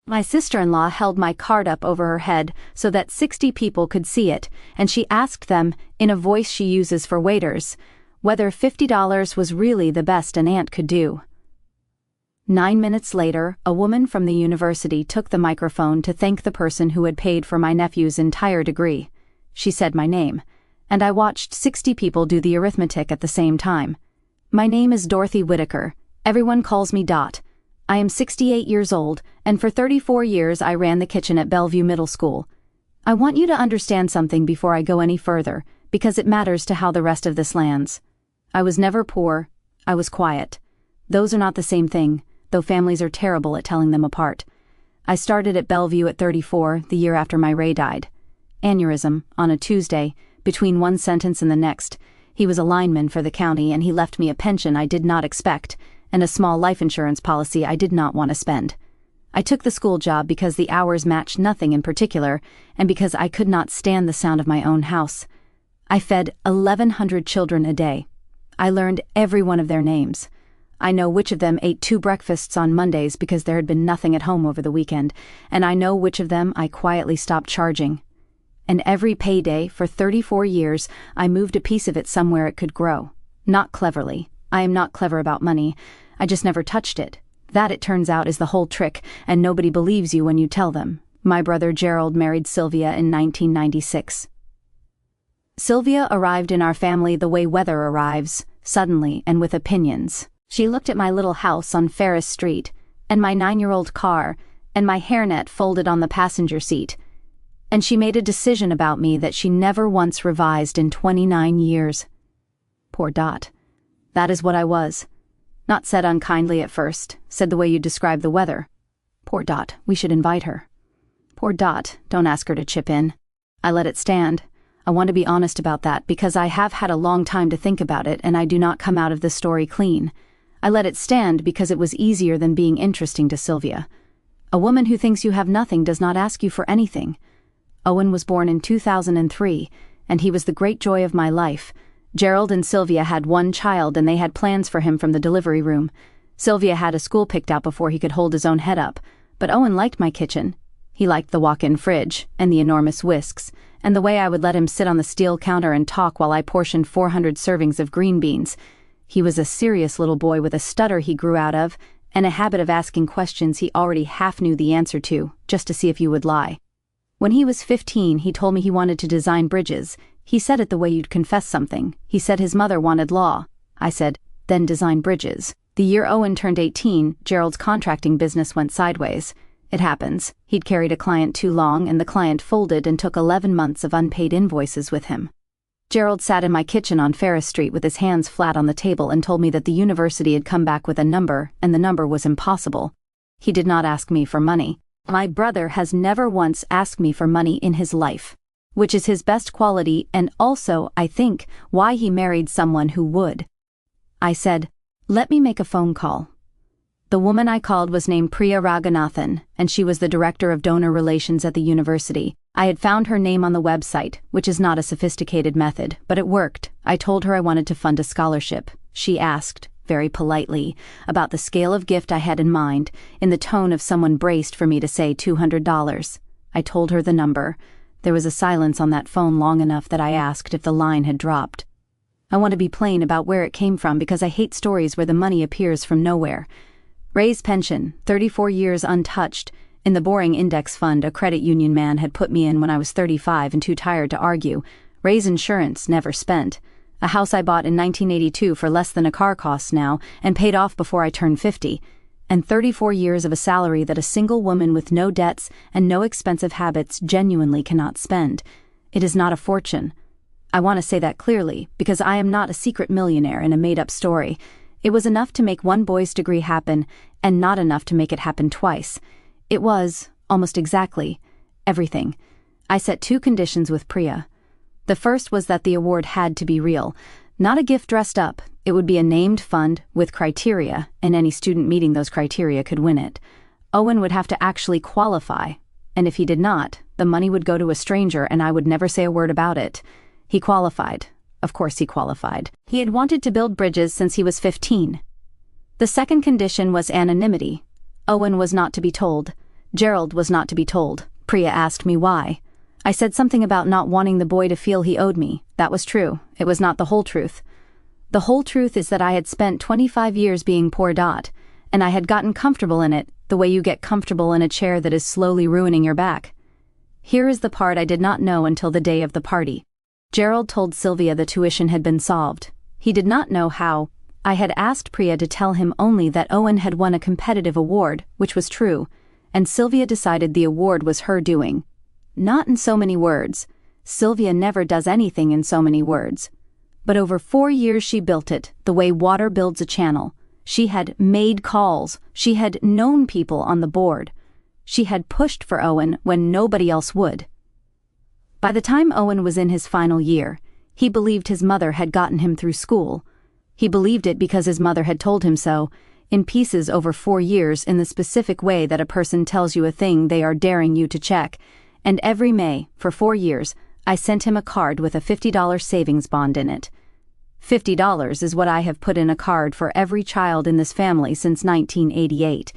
My sister-in-law held my card up over her head so that 60 people could see it, and she asked them, in a voice she uses for waiters, whether $50 was really the best an aunt could do. 9 minutes later, a woman from the university took the microphone to thank the person who had paid for my nephew's entire degree. She said my name, and I watched 60 people do the arithmetic at the same time. My name is Dorothy Whitaker. Everyone calls me Dot. I am 68 years old, and for 34 years I ran the kitchen at Bellevue Middle School. I want you to understand something before I go any further, because it matters to how the rest of this lands. I was never poor. I was quiet. Those are not the same thing, though families are terrible at telling them apart. I started at Bellevue at 34, the year after my Ray died. Aneurysm, on a Tuesday, between one sentence and the next. He was a lineman for the county, and he left me a pension I did not expect, and a small life insurance policy I did not want to spend. I took the school job because the hours matched nothing in particular, and because I could not stand the sound of my own house. I fed 1,100 children a day. I learned every one of their names. I know which of them ate 2 breakfasts on Mondays because there had been nothing at home over the weekend, and I know which of them I quietly stopped charging. And every payday, for 34 years, I moved a piece of it somewhere it could grow. Not cleverly. I am not clever about money. I just never touched it. That, it turns out, is the whole trick, and nobody believes you when you tell them. My brother Gerald married Sylvia in 1996. Sylvia arrived in our family the way weather arrives, suddenly and with opinions. She looked at my little house on Ferris Street, and my 9-year-old car, and my hairnet folded on the passenger seat. And she made a decision about me that she never once revised in 29 years. Poor Dot. That is what I was. Not said unkindly at first, said the way you describe the weather. Poor Dot, we should invite her. Poor Dot, don't ask her to chip in. I let it stand. I want to be honest about that because I have had a long time to think about it and I do not come out of this story clean. I let it stand because it was easier than being interesting to Sylvia. A woman who thinks you have nothing does not ask you for anything. Owen was born in 2003, and he was the great joy of my life. Gerald and Sylvia had one child and they had plans for him from the delivery room. Sylvia had a school picked out before he could hold his own head up, but Owen liked my kitchen. He liked the walk-in fridge, and the enormous whisks, and the way I would let him sit on the steel counter and talk while I portioned 400 servings of green beans. He was a serious little boy with a stutter he grew out of, and a habit of asking questions he already half knew the answer to, just to see if you would lie. When he was 15, he told me he wanted to design bridges. He said it the way you'd confess something. He said his mother wanted law. I said, then design bridges. The year Owen turned 18, Gerald's contracting business went sideways. It happens. He'd carried a client too long, and the client folded and took 11 months of unpaid invoices with him. Gerald sat in my kitchen on Ferris Street with his hands flat on the table and told me that the university had come back with a number, and the number was impossible. He did not ask me for money. My brother has never once asked me for money in his life, which is his best quality and also, I think, why he married someone who would. I said, let me make a phone call. The woman I called was named Priya Raghunathan, and she was the director of donor relations at the university. I had found her name on the website, which is not a sophisticated method, but it worked. I told her I wanted to fund a scholarship. She asked, very politely, about the scale of gift I had in mind, in the tone of someone braced for me to say $200. I told her the number. There was a silence on that phone long enough that I asked if the line had dropped. I want to be plain about where it came from because I hate stories where the money appears from nowhere. Ray's pension, 34 years untouched, in the boring index fund a credit union man had put me in when I was 35 and too tired to argue. Ray's insurance, never spent. A house I bought in 1982 for less than a car costs now and paid off before I turned 50. And 34 years of a salary that a single woman with no debts and no expensive habits genuinely cannot spend. It is not a fortune. I want to say that clearly, because I am not a secret millionaire in a made-up story. It was enough to make one boy's degree happen, and not enough to make it happen twice. It was, almost exactly, everything. I set 2 conditions with Priya. The first was that the award had to be real, not a gift dressed up. It would be a named fund with criteria, and any student meeting those criteria could win it. Owen would have to actually qualify, and if he did not, the money would go to a stranger and I would never say a word about it. He qualified. Of course he qualified. He had wanted to build bridges since he was 15. The second condition was anonymity. Owen was not to be told. Gerald was not to be told. Priya asked me why. I said something about not wanting the boy to feel he owed me. That was true. It was not the whole truth. The whole truth is that I had spent 25 years being poor Dot, and I had gotten comfortable in it, the way you get comfortable in a chair that is slowly ruining your back. Here is the part I did not know until the day of the party. Gerald told Sylvia the tuition had been solved. He did not know how. I had asked Priya to tell him only that Owen had won a competitive award, which was true, and Sylvia decided the award was her doing. Not in so many words. Sylvia never does anything in so many words. But over 4 years she built it, the way water builds a channel. She had made calls. She had known people on the board. She had pushed for Owen when nobody else would. By the time Owen was in his final year, he believed his mother had gotten him through school. He believed it because his mother had told him so, in pieces over 4 years, in the specific way that a person tells you a thing they are daring you to check. And every May, for 4 years, I sent him a card with a $50 savings bond in it. $50 is what I have put in a card for every child in this family since 1988.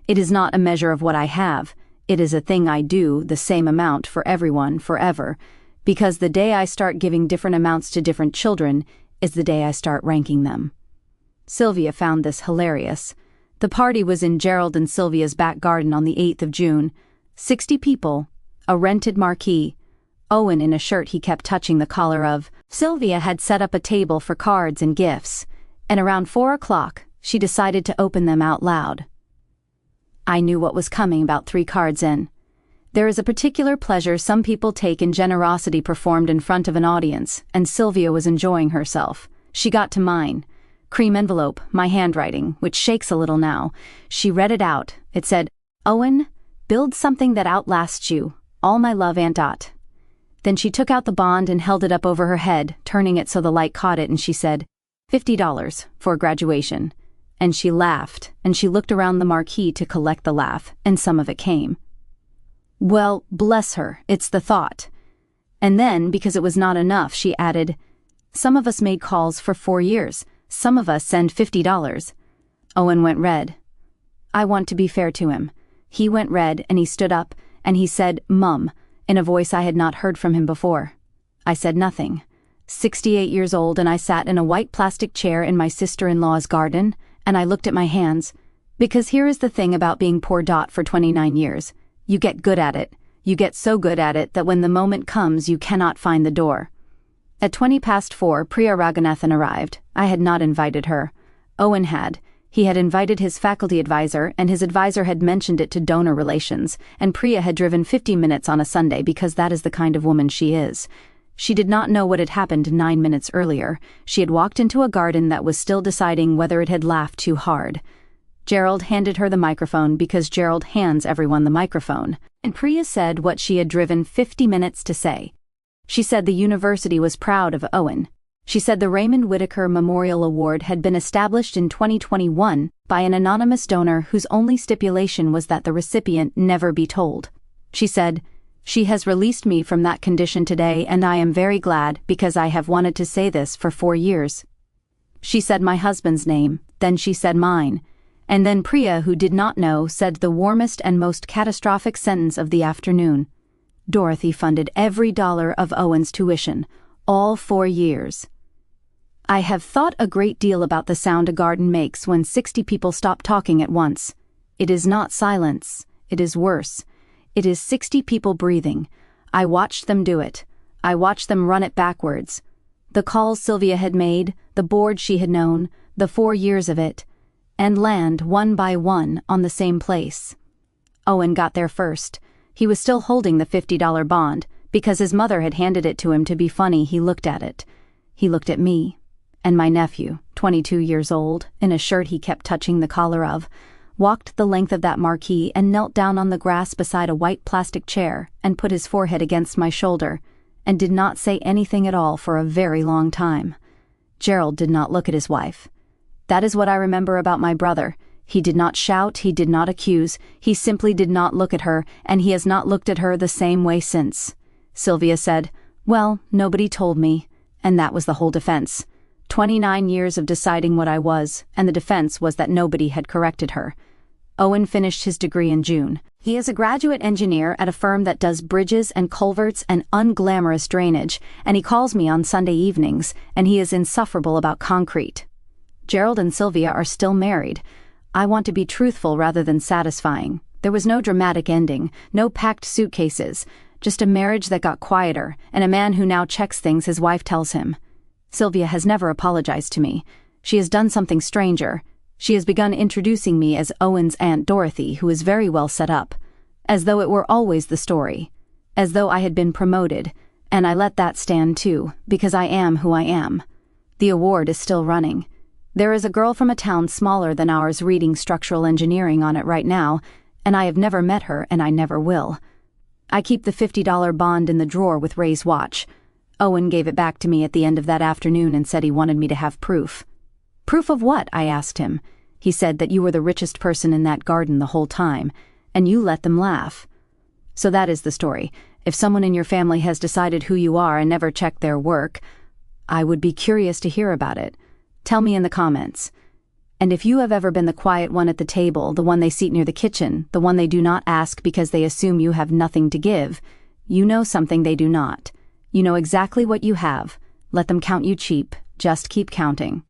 It is not a measure of what I have. It is a thing I do, the same amount for everyone, forever. Because the day I start giving different amounts to different children is the day I start ranking them. Sylvia found this hilarious. The party was in Gerald and Sylvia's back garden on the 8th of June. 60 people. A rented marquee. Owen in a shirt he kept touching the collar of. Sylvia had set up a table for cards and gifts, and around 4 o'clock, she decided to open them out loud. I knew what was coming about 3 cards in. There is a particular pleasure some people take in generosity performed in front of an audience, and Sylvia was enjoying herself. She got to mine. Cream envelope, my handwriting, which shakes a little now. She read it out. It said, "Owen, build something that outlasts you. All my love, Aunt Dot." Then she took out the bond and held it up over her head, turning it so the light caught it, and she said, $50 for graduation. And she laughed, and she looked around the marquee to collect the laugh, and some of it came. Well, bless her, it's the thought. And then, because it was not enough, she added, "Some of us made calls for 4 years. Some of us send $50. Owen went red. I want to be fair to him. He went red, and he stood up, and he said, "Mum," in a voice I had not heard from him before. I said nothing. 68 years old, and I sat in a white plastic chair in my sister-in-law's garden, and I looked at my hands. Because here is the thing about being poor Dot for 29 years. You get good at it. You get so good at it that when the moment comes, you cannot find the door. At 4:20, Priya Raghunathan arrived. I had not invited her. Owen had. He had invited his faculty advisor, and his advisor had mentioned it to donor relations, and Priya had driven 50 minutes on a Sunday because that is the kind of woman she is. She did not know what had happened 9 minutes earlier. She had walked into a garden that was still deciding whether it had laughed too hard. Gerald handed her the microphone because Gerald hands everyone the microphone, and Priya said what she had driven 50 minutes to say. She said the university was proud of Owen. She said the Raymond Whitaker Memorial Award had been established in 2021 by an anonymous donor whose only stipulation was that the recipient never be told. She said, "She has released me from that condition today, and I am very glad because I have wanted to say this for 4 years. She said my husband's name, then she said mine. And then Priya, who did not know, said the warmest and most catastrophic sentence of the afternoon. Dorothy funded every dollar of Owen's tuition, all 4 years. I have thought a great deal about the sound a garden makes when 60 people stop talking at once. It is not silence, it is worse. It is 60 people breathing. I watched them do it. I watched them run it backwards. The calls Sylvia had made, the board she had known, the 4 years of it, and land one by one on the same place. Owen got there first. He was still holding the $50 bond. Because his mother had handed it to him to be funny, he looked at it. He looked at me. And my nephew, 22 years old, in a shirt he kept touching the collar of, walked the length of that marquee and knelt down on the grass beside a white plastic chair and put his forehead against my shoulder, and did not say anything at all for a very long time. Gerald did not look at his wife. That is what I remember about my brother. He did not shout, he did not accuse, he simply did not look at her, and he has not looked at her the same way since. Sylvia said, "Well, nobody told me," and that was the whole defense. 29 years of deciding what I was, and the defense was that nobody had corrected her. Owen finished his degree in June. He is a graduate engineer at a firm that does bridges and culverts and unglamorous drainage, and he calls me on Sunday evenings, and he is insufferable about concrete. Gerald and Sylvia are still married. I want to be truthful rather than satisfying. There was no dramatic ending, no packed suitcases, just a marriage that got quieter, and a man who now checks things his wife tells him. Sylvia has never apologized to me. She has done something stranger. She has begun introducing me as Owen's Aunt Dorothy, who is very well set up, as though it were always the story, as though I had been promoted, and I let that stand too, because I am who I am. The award is still running. There is a girl from a town smaller than ours reading structural engineering on it right now, and I have never met her and I never will. I keep the $50 bond in the drawer with Ray's watch. Owen gave it back to me at the end of that afternoon and said he wanted me to have proof. Proof of what? I asked him. He said that you were the richest person in that garden the whole time, and you let them laugh. So that is the story. If someone in your family has decided who you are and never checked their work, I would be curious to hear about it. Tell me in the comments. And if you have ever been the quiet one at the table, the one they seat near the kitchen, the one they do not ask because they assume you have nothing to give, you know something they do not. You know exactly what you have. Let them count you cheap. Just keep counting.